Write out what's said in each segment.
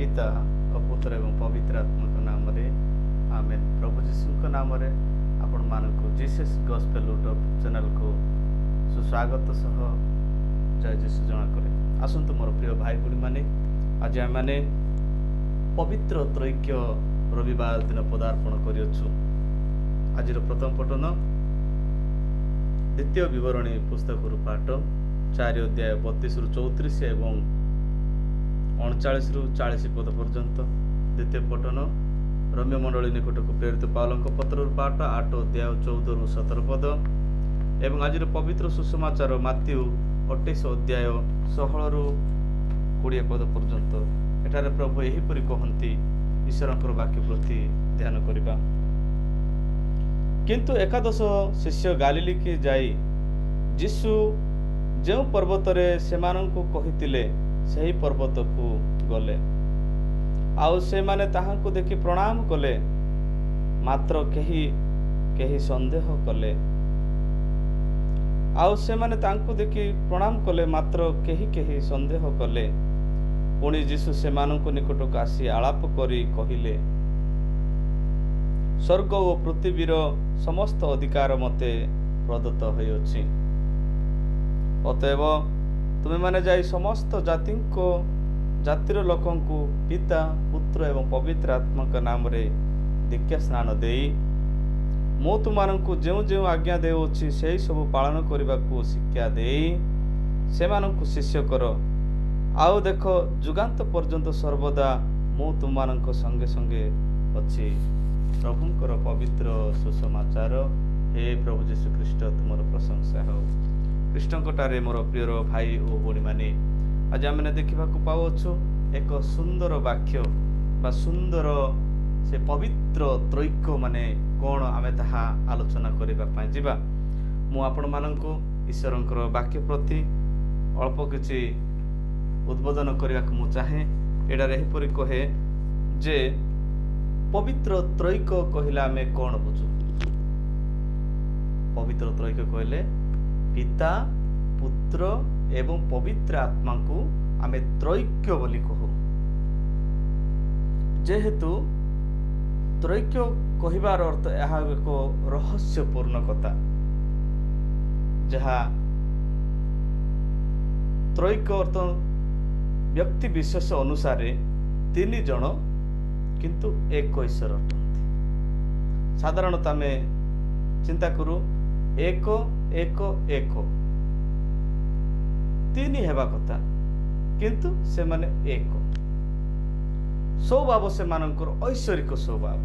पिता और पुत्र एवं पवित्र आत्मा नाम आमेन। प्रभु जीशु नाम आपण मानक जीसस गॉस्पेल यूट्यूब चैनल को सुस्वागत सह जय जीशु जना करे। आसतु मोर प्रिय भाई भूणी माने आज आम मैंने पवित्र त्रैक्य रविवार दिन पदार्पण करियछु। आज प्रथम पठन द्वितीय विवरणी पुस्तक पाठ 4 अध्याय 32 रु 34 एवं 39 रु 40 पद पर्यंत। द्वितीय पठन रम्य मंडली निकट को प्रेरित पावलंक पत्र पाठ 8 अध्याय 14 रु 17 पद एवं आज पवित्र सुसमाचार माथ्यू 28 अध्याय 16 रु 20 पद पर्यंत। एठारे प्रभु एहीपरि कहती ईश्वरंकर वाक्य प्रति ध्यान करिबा। किंतु एकादश शिष्य गालिली की जाई यीशु जो पर्वत रे सेमानंकु कहितिले सही पर्वत को गले। आउ से माने ताहांकु देखि प्रणाम कले, मात्र केही केही संदेह कले। आउ से माने तांकु देखि प्रणाम कले, मात्र केही केही संदेह कले। पुणी यीशु सेमानंकु निकटक आसी आलाप करी कहिले, स्वर्ग और पृथ्वीर समस्त अधिकार मते प्रदत्त होइछि। अतएव तुमे माने जाई समस्त जातिर लोकों को पिता पुत्र एवं पवित्र आत्मा का नाम रे दीक्षा स्नान देई मो तुमानंकु जेउ जेउ आज्ञा देउछि सेही सब पालन करिबाकू शिक्षा देई सेमानंकु शिष्य कर। आउ देखो जुगांत पर्यंत सर्वदा मो तुमानंक संगे संगे अछि। प्रभुंकर पवित्र सुसमाचार। हे प्रभु जीशु ख्रीष्ट तुमर प्रशंसा हो। कृष्णकटारे मोर प्रिय भाई और भूणी माने आज आम देखा पाऊछु एक सुंदर वाक्य बा सुंदर से पवित्र त्रैक्य माने कौन आमे ताहा आलोचना करबा जिबा। मु आपण माननकु ईश्वरंकर वाक्य प्रति अल्प किछि उद्बोधन करबा मु चाहे। एडारे एहिपरि कहे जे पवित्र त्रैक्य कहिला आमे कौन बुझु। पवित्र त्रैक्य कहले पिता पुत्र एवं पवित्र आत्मा को आमे त्रैक्य बोली कहू। जेहेतु त्रैक्य कहिबार अर्थ यह एक रहस्यपूर्ण कथा, जहाँ त्रैक्य अर्थ व्यक्ति विशेष अनुसार 3 जन किंतु एक ईश्वर अटंती। साधारणतः आमे चिंता करू एक एक एक 3 हेबा कथा किंतु से माने एक। स्वभाव से मानकर ऐश्वरिक स्वभाव,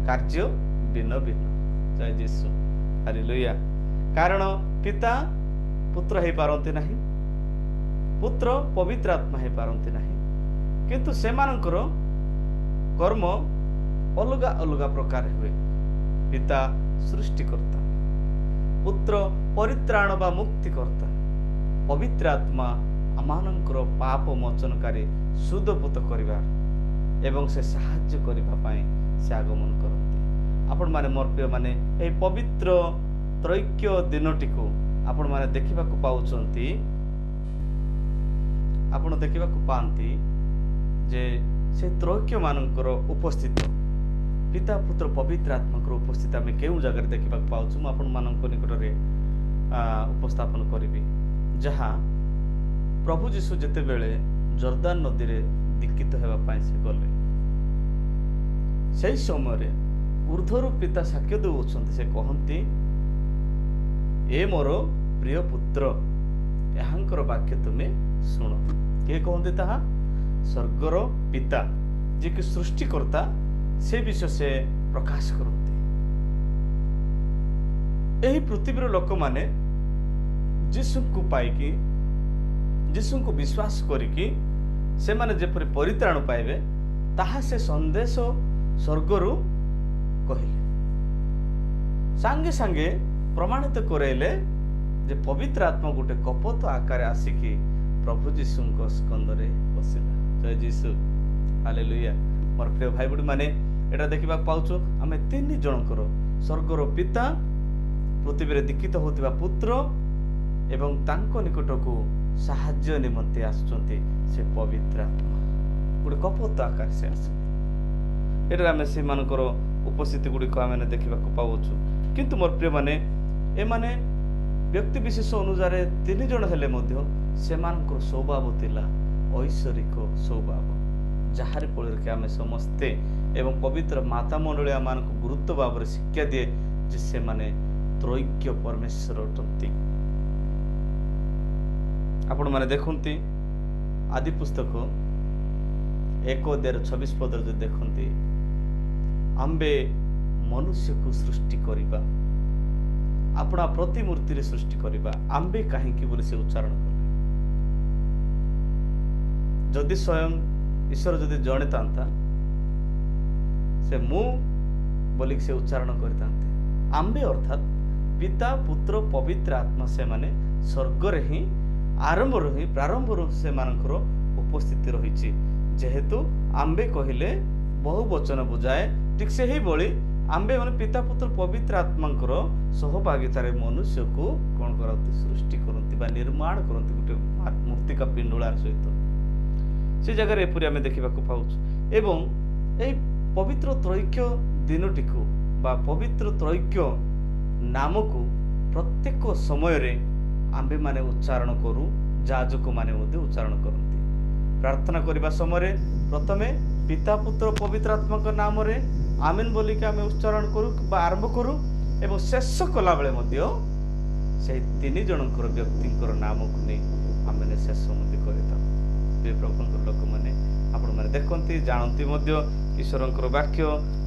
कार्य भिन्न भिन्न। जय जीशु हालेलुया। कारण पिता पुत्र हे पारंती नाही, पुत्र पवित्र आत्मा हे पारंती नाही, किंतु से मानकर कर्म अलगा अलगा प्रकार हुए। पिता सृष्टिकर्ता, पुत्र परित्राण बा मुक्तिकर्ता, पवित्र आत्मा आमानंकर पाप मोचनकारी सुदपुत करिवार एवं से साहाय्य करिबा पई से आगमन करते। आपण माने मोर प्रिय माने ए पवित्र त्रैक्य दिनटी को आपण माने देखिबा को पाउचंती। आपण देखिबा को पांती जे से त्रैक्य मानकर उपस्थित पिता पुत्र पवित्र आत्मा उपस्थित आम केउ जगह देखा पाऊँ। मु आपण मानक निकट में उपस्थापन करी जहाँ प्रभु जीशु जिते बेले जर्दान नदी रे दीक्षित होगापाई से गले, से समय ऊर्ध्वर पिता साक्ष्य देउछन्ति। से कहती ए मोर प्रिय पुत्र, यहांकर वाक्य तुमे शुण। किए कहते ताहा? स्वर्गर पिता जे कि सृष्टिकर्ता से विषय से प्रकाश करते। यही पृथ्वीर लोक माने जीशु को पाइकी जीशु को विश्वास करिकी से माने जेपरि परित्राण पाइबे ताहा से संदेश स्वर्गरु कहिले। सांगे सांगे प्रमाणित करैले जे पवित्र आत्मा गोटे कपत आकार आसिकी प्रभु जीशु को स्कंदरे बसिला। जय जीशु हालेलुया। मोर प्रिय भाई बुढ़ी माने एटा देखा पाऊँ आम 3 जनकर स्वर्गर पिता पृथ्वी रे दीक्षित होतिबा पुत्र एवं तांको निकट को साहाय्य निमंते आसुचंती से पवित्र आत्मा। ଗୋଟେ କପୋତ ଆକାର ସେ ଆସିବେ। ଏଠାରେ ଆମେ ସେମାନଙ୍କର ଉପସ୍ଥିତି ଗୁଡ଼ିକ ଆମେ ଦେଖିବାକୁ ପାଉଛୁ। କିନ୍ତୁ ମୋର ପ୍ରିୟମାନେ, ଏମାନେ ବ୍ୟକ୍ତି ବିଶେଷ ଅନୁସାରେ 3 ଜଣ ହେଲେ ମଧ୍ୟ ସେମାନଙ୍କର ସ୍ୱଭାବ ଥିଲା ଐଶ୍ୱରିକ ସ୍ୱଭାବ, ଯାହାରି ଫଳରେ କି ଆମେ ସମସ୍ତେ ଏବଂ ପବିତ୍ର ମାତା ମଣ୍ଡଳୀ ଆମମାନଙ୍କୁ ଗୁରୁତ୍ୱ ଭାବରେ ଶିକ୍ଷା ଦିଏ ଯେ ସେମାନେ ତ୍ରୈକ୍ୟ ପରମେଶ୍ୱର ଅଟନ୍ତି। ଆପଣମାନେ ଦେଖନ୍ତି ଆଦି ପୁସ୍ତକ 1:26 ଯଦି ଦେଖନ୍ତି, ଆମ୍ଭେ ମନୁଷ୍ୟକୁ ସୃଷ୍ଟି କରିବା, ଆପଣା ପ୍ରତିମୂର୍ତ୍ତିରେ ସୃଷ୍ଟି କରିବା। ଆମ୍ଭେ କାହିଁକି ବୋଲି ସେ ଉଚ୍ଚାରଣ କଲେ। ଯଦି ସ୍ୱୟଂ ଈଶ୍ୱର ଯଦି ଜଣେ ଥାନ୍ତା, ସେ ମୁଁ ବୋଲିକି ସେ ଉଚ୍ଚାରଣ କରିଥାନ୍ତେ। ଆମ୍ଭେ ଅର୍ଥାତ୍ ପିତା ପୁତ୍ର ପବିତ୍ର ଆତ୍ମା, ସେମାନେ ସ୍ୱର୍ଗରେ ହିଁ ପ୍ରାରମ୍ଭରୁ ସେମାନଙ୍କର ଉପସ୍ଥିତି ରହିଛି। ଯେହେତୁ ଆମ୍ଭେ କହିଲେ ବହୁ ବଚନ ବୁଝାଏ, ଠିକ୍ ସେହିଭଳି ଆମ୍ଭେ ମାନେ ପିତା ପୁତ୍ର ପବିତ୍ର ଆତ୍ମାଙ୍କର ସହଭାଗିତାରେ ମନୁଷ୍ୟକୁ କ'ଣ କରନ୍ତି, ସୃଷ୍ଟି କରନ୍ତି ବା ନିର୍ମାଣ କରନ୍ତି ଗୋଟେ ମୂର୍ତ୍ତିକା ପିଣ୍ଡୁଳାର ସହିତ। ସେ ଜାଗାରେ ଏପରି ଆମେ ଦେଖିବାକୁ ପାଉଛୁ। ଏବଂ ଏହି ପବିତ୍ର ତ୍ରୈକ୍ୟ ଦିନଟିକୁ ବା ପବିତ୍ର ତ୍ରୈକ୍ୟ ନାମକୁ ପ୍ରତ୍ୟେକ ସମୟରେ ଆମ୍ଭେମାନେ ଉଚ୍ଚାରଣ କରୁ, ଯାଜକମାନେ ମଧ୍ୟ ଉଚ୍ଚାରଣ କରନ୍ତି। ପ୍ରାର୍ଥନା କରିବା ସମୟରେ ପ୍ରଥମେ ପିତା ପୁତ୍ର ପବିତ୍ର ଆତ୍ମାଙ୍କ ନାମରେ ଆମେନ୍ ବୋଲିକି ଆମେ ଉଚ୍ଚାରଣ କରୁ ବା ଆରମ୍ଭ କରୁ, ଏବଂ ଶେଷ କଲାବେଳେ ମଧ୍ୟ ସେହି 3 ଜଣଙ୍କର ବ୍ୟକ୍ତିଙ୍କର ନାମକୁ ନେଇ ଆମେ ଶେଷ ମଧ୍ୟ କରିଥାଉ। ପ୍ରଭୁଙ୍କର ଲୋକମାନେ ଆପଣମାନେ ଦେଖନ୍ତି, ଜାଣନ୍ତି ମଧ୍ୟ ଈଶ୍ୱରଙ୍କର ବାକ୍ୟ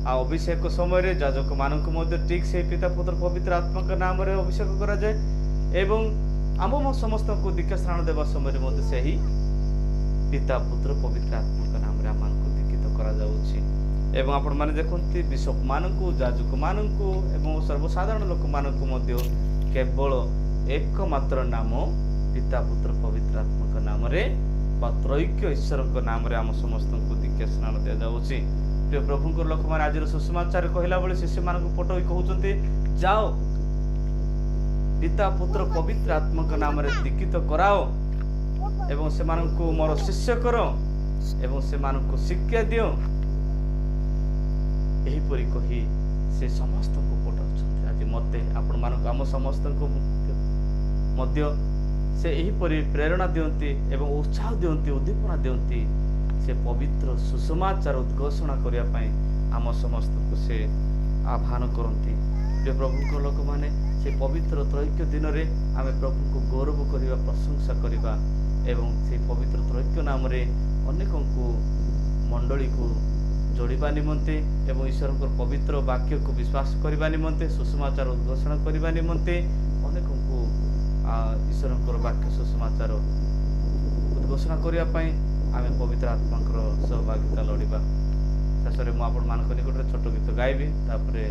ଆଉ ଅଭିଷେକ ସମୟରେ ଯାଜକମାନଙ୍କୁ ମଧ୍ୟ ଠିକ୍ ସେହି ପିତା ପୁତ୍ର ପବିତ୍ର ଆତ୍ମାଙ୍କ ନାମରେ ଅଭିଷେକ କରାଯାଏ। ଏବଂ ଆମ ସମସ୍ତଙ୍କୁ ଦୀକ୍ଷା ସ୍ନାନ ଦେବା ସମୟରେ ମଧ୍ୟ ସେହି ପିତା ପୁତ୍ର ପବିତ୍ର ଆତ୍ମାଙ୍କ ନାମରେ ଆମମାନଙ୍କୁ ଦୀକ୍ଷିତ କରାଯାଉଛି। ଏବଂ ଆପଣମାନେ ଦେଖନ୍ତି ବିଶପମାନଙ୍କୁ, ଯାଜକମାନଙ୍କୁ ଏବଂ ସର୍ବସାଧାରଣ ଲୋକମାନଙ୍କୁ ମଧ୍ୟ କେବଳ ଏକମାତ୍ର ନାମ ପିତା ପୁତ୍ର ପବିତ୍ର ଆତ୍ମାଙ୍କ ନାମରେ ବା ତ୍ରୈକ୍ୟ ଈଶ୍ୱରଙ୍କ ନାମରେ ଆମ ସମସ୍ତଙ୍କୁ ଦୀକ୍ଷା ସ୍ନାନ ଦିଆଯାଉଛି। ପ୍ରିୟ ପ୍ରଭୁଙ୍କର ଲୋକମାନେ, ଆଜିର ସୁସମାଚାର କହିଲା ବେଳେ ଶିଷ୍ୟମାନଙ୍କୁ ପଠେଇ କହୁଛନ୍ତି, ଯାଅ ପିତା ପୁତ୍ର ପବିତ୍ର ଆତ୍ମାଙ୍କ ନାମରେ ଦୀକ୍ଷିତ କରାଅ ଏବଂ ସେମାନଙ୍କୁ ମୋର ଶିଷ୍ୟ କର ଏବଂ ସେମାନଙ୍କୁ ଶିକ୍ଷା ଦିଅ। ଏହିପରି କହି ସେ ସମସ୍ତଙ୍କୁ ପଠାଉଛନ୍ତି। ଆଜି ମୋତେ ଆପଣମାନଙ୍କୁ ଆମ ସମସ୍ତଙ୍କୁ ମଧ୍ୟ ସେ ଏହିପରି ପ୍ରେରଣା ଦିଅନ୍ତି ଏବଂ ଉତ୍ସାହ ଦିଅନ୍ତି, ଉଦ୍ଦୀପନା ଦିଅନ୍ତି। ସେ ପବିତ୍ର ସୁସମାଚାର ଉଦ୍ଘୋଷଣା କରିବା ପାଇଁ ଆମ ସମସ୍ତଙ୍କୁ ସେ ଆହ୍ୱାନ କରନ୍ତି। ଯେ ପ୍ରଭୁଙ୍କ ଲୋକମାନେ ସେ ପବିତ୍ର ତ୍ରୈକ୍ୟ ଦିନରେ ଆମେ ପ୍ରଭୁଙ୍କୁ ଗୌରବ କରିବା, ପ୍ରଶଂସା କରିବା ଏବଂ ସେ ପବିତ୍ର ତ୍ରୈକ୍ୟ ନାମରେ ଅନେକଙ୍କୁ ମଣ୍ଡଳୀକୁ ଯୋଡ଼ିବା ନିମନ୍ତେ ଏବଂ ଈଶ୍ୱରଙ୍କର ପବିତ୍ର ବାକ୍ୟକୁ ବିଶ୍ୱାସ କରିବା ନିମନ୍ତେ, ସୁସମାଚାର ଉଦ୍ଘୋଷଣା କରିବା ନିମନ୍ତେ ଅନେକଙ୍କୁ ଈଶ୍ୱରଙ୍କର ବାକ୍ୟ ସୁସମାଚାର ଉଦ୍ଘୋଷଣା କରିବା ପାଇଁ ଆମେ ପବିତ୍ର ଆତ୍ମାଙ୍କର ସହଭାଗିତା ଲୋଡ଼ିବା। ଶେଷରେ ମୁଁ ଆପଣମାନଙ୍କ ନିକଟରେ ଛୋଟ ଗୀତ ଗାଇବି, ତାପରେ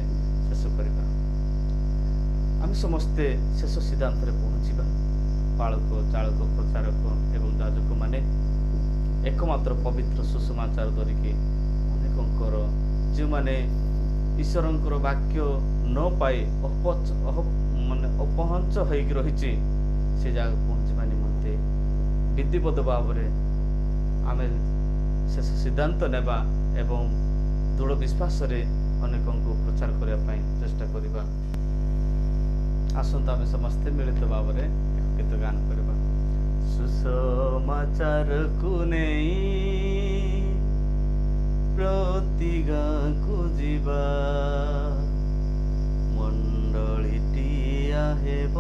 ଶେଷ କରିବା। ଆମେ ସମସ୍ତେ ଶେଷ ସିଦ୍ଧାନ୍ତରେ ପହଞ୍ଚିବା। ପାଳକ, ଚାଳକ, ପ୍ରଚାରକ ଏବଂ ଯାଜକମାନେ ଏକମାତ୍ର ପବିତ୍ର ସୁସମାଚାର ଧରିକି ଅନେକଙ୍କର ଯେଉଁମାନେ ଈଶ୍ୱରଙ୍କର ବାକ୍ୟ ନ ପାଇ ଅପହଞ୍ଚ ହୋଇକି ରହିଛି, ସେ ଜାଗାକୁ ପହଞ୍ଚିବା ନିମନ୍ତେ ବିଧିବଦ୍ଧ ଭାବରେ ଆମେ ଶେଷ ସିଦ୍ଧାନ୍ତ ନେବା ଏବଂ ଦୃଢ଼ ବିଶ୍ୱାସରେ ଅନେକଙ୍କୁ ପ୍ରଚାର କରିବା ପାଇଁ ଚେଷ୍ଟା କରିବା। ଆସନ୍ତୁ ଆମେ ସମସ୍ତେ ମିଳିତ ଭାବରେ ଗୀତ ଗାନ କରିବା। ସୁସମାଚାରକୁ ନେଇ ପ୍ରତି ଗାଁକୁ ଯିବା, ମଣ୍ଡଳୀଟିଆ ହେବ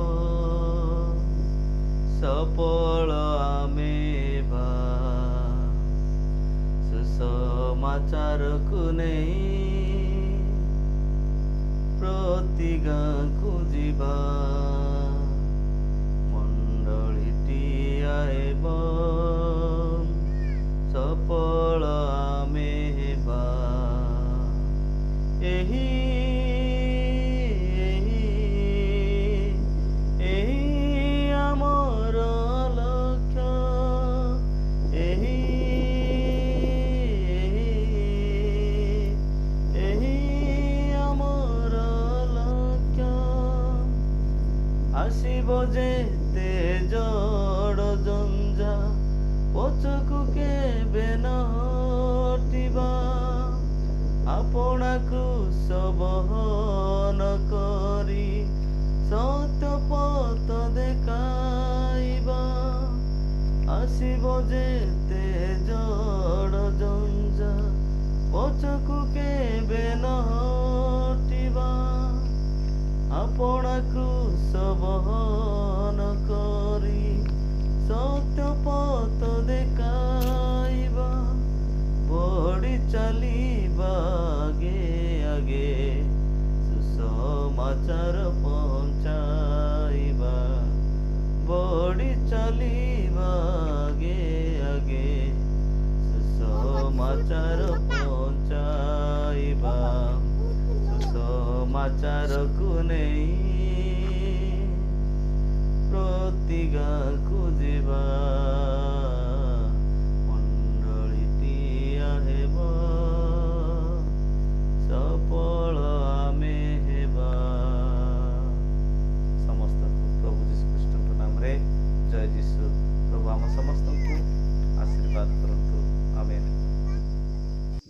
ସଫଳ ଆମେ ବା। ସୁସମାଚାରକୁ ନେଇ ପ୍ରତି ଗାଁକୁ ଯିବା, ମଣ୍ଡଳୀଟିଆ ହେବ ସଫଳ ଆମେ ହେବା। ଏହି ଆମର ଲକ୍ଷ୍ୟ, ଏହି ଆମର ଲକ୍ଷ୍ୟ। ଆସିବ ଯେତେ ଜଡ଼ ଜଞ୍ଜା আপনা ক্রুশ বহন করি সত্য পথ দেখাইবা আসিব যেতে জড় জঞ্জা পছকু কেবে নটিবা আপনা ক্রুশ বহন করি সত্য পথ দেখাইবা বড়ি চালিবা আগে আগে সুসমাচার পৌঁছাইবা বড়ি চালিবা আগে আগে সুসমাচার পৌঁছাইবা সুসমাচারକୁ ନେଇ ପ୍ରତି ଗାଁକୁ ଯିବା ମଣ୍ଡଳୀଟିଆ ହେବ ସଫଳ ଆମେ ହେବା। ସମସ୍ତଙ୍କୁ ପ୍ରଭୁ ଯୀଶୁ ଖ୍ରୀଷ୍ଟଙ୍କ ନାମରେ ଜୟ ଯୀଶୁ। ପ୍ରଭୁ ଆମ ସମସ୍ତଙ୍କୁ ଆଶୀର୍ବାଦ କରନ୍ତୁ। ଆମେନ୍।